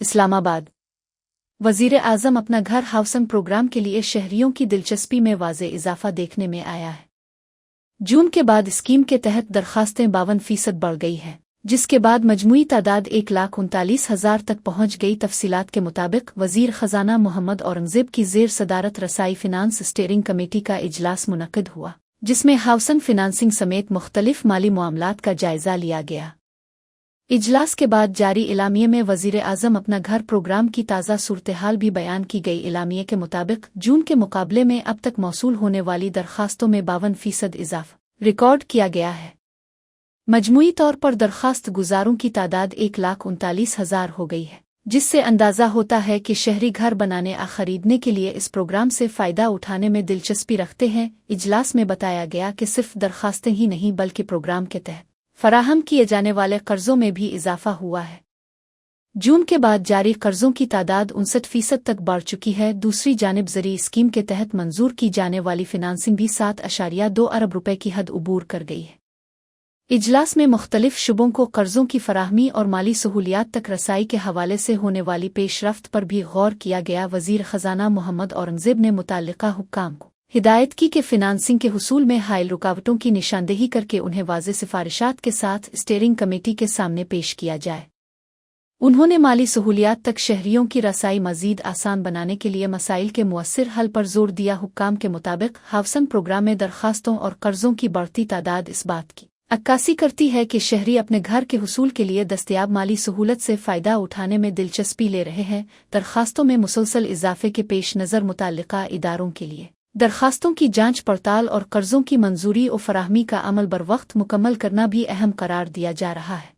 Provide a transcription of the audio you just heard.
اسلام آباد وزیر اعظم اپنا گھر ہاؤسنگ پروگرام کے لیے شہریوں کی دلچسپی میں واضح اضافہ دیکھنے میں آیا ہے۔ جون کے بعد اسکیم کے تحت درخواستیں 52% بڑھ گئی ہیں، جس کے بعد مجموعی تعداد 1,39,000 تک پہنچ گئی۔ تفصیلات کے مطابق وزیر خزانہ محمد اورنگزیب کی زیر صدارت رسائی فنانس اسٹیئرنگ کمیٹی کا اجلاس منعقد ہوا، جس میں ہاؤسنگ فنانسنگ سمیت مختلف مالی معاملات کا جائزہ لیا گیا۔ اجلاس کے بعد جاری اعلامیے میں وزیر اعظم اپنا گھر پروگرام کی تازہ صورتحال بھی بیان کی گئی۔ اعلامیے کے مطابق جون کے مقابلے میں اب تک موصول ہونے والی درخواستوں میں 52% اضافہ ریکارڈ کیا گیا ہے۔ مجموعی طور پر درخواست گزاروں کی تعداد 1,39,000 ہو گئی ہے، جس سے اندازہ ہوتا ہے کہ شہری گھر بنانے یا خریدنے کے لیے اس پروگرام سے فائدہ اٹھانے میں دلچسپی رکھتے ہیں۔ اجلاس میں بتایا گیا کہ صرف درخواستیں ہی نہیں بلکہ پروگرام کے تحت فراہم کیے جانے والے قرضوں میں بھی اضافہ ہوا ہے۔ جون کے بعد جاری قرضوں کی تعداد 59% تک بڑھ چکی ہے۔ دوسری جانب زرعی اسکیم کے تحت منظور کی جانے والی فنانسنگ بھی 7.2 ارب روپے کی حد عبور کر گئی ہے۔ اجلاس میں مختلف شعبوں کو قرضوں کی فراہمی اور مالی سہولیات تک رسائی کے حوالے سے ہونے والی پیش رفت پر بھی غور کیا گیا۔ وزیر خزانہ محمد اورنگزیب نے متعلقہ حکام کو ہدایت کی کہ فنانسنگ کے حصول میں حائل رکاوٹوں کی نشاندہی کر کے انہیں واضح سفارشات کے ساتھ اسٹیئرنگ کمیٹی کے سامنے پیش کیا جائے۔ انہوں نے مالی سہولیات تک شہریوں کی رسائی مزید آسان بنانے کے لیے مسائل کے مؤثر حل پر زور دیا۔ حکام کے مطابق ہاؤسنگ پروگرام میں درخواستوں اور قرضوں کی بڑھتی تعداد اس بات کی عکاسی کرتی ہے کہ شہری اپنے گھر کے حصول کے لیے دستیاب مالی سہولت سے فائدہ اٹھانے میں دلچسپی لے رہے ہیں۔ درخواستوں میں مسلسل اضافے کے پیش نظر متعلقہ اداروں کے لیے درخواستوں کی جانچ پڑتال اور قرضوں کی منظوری و فراہمی کا عمل بروقت مکمل کرنا بھی اہم قرار دیا جا رہا ہے۔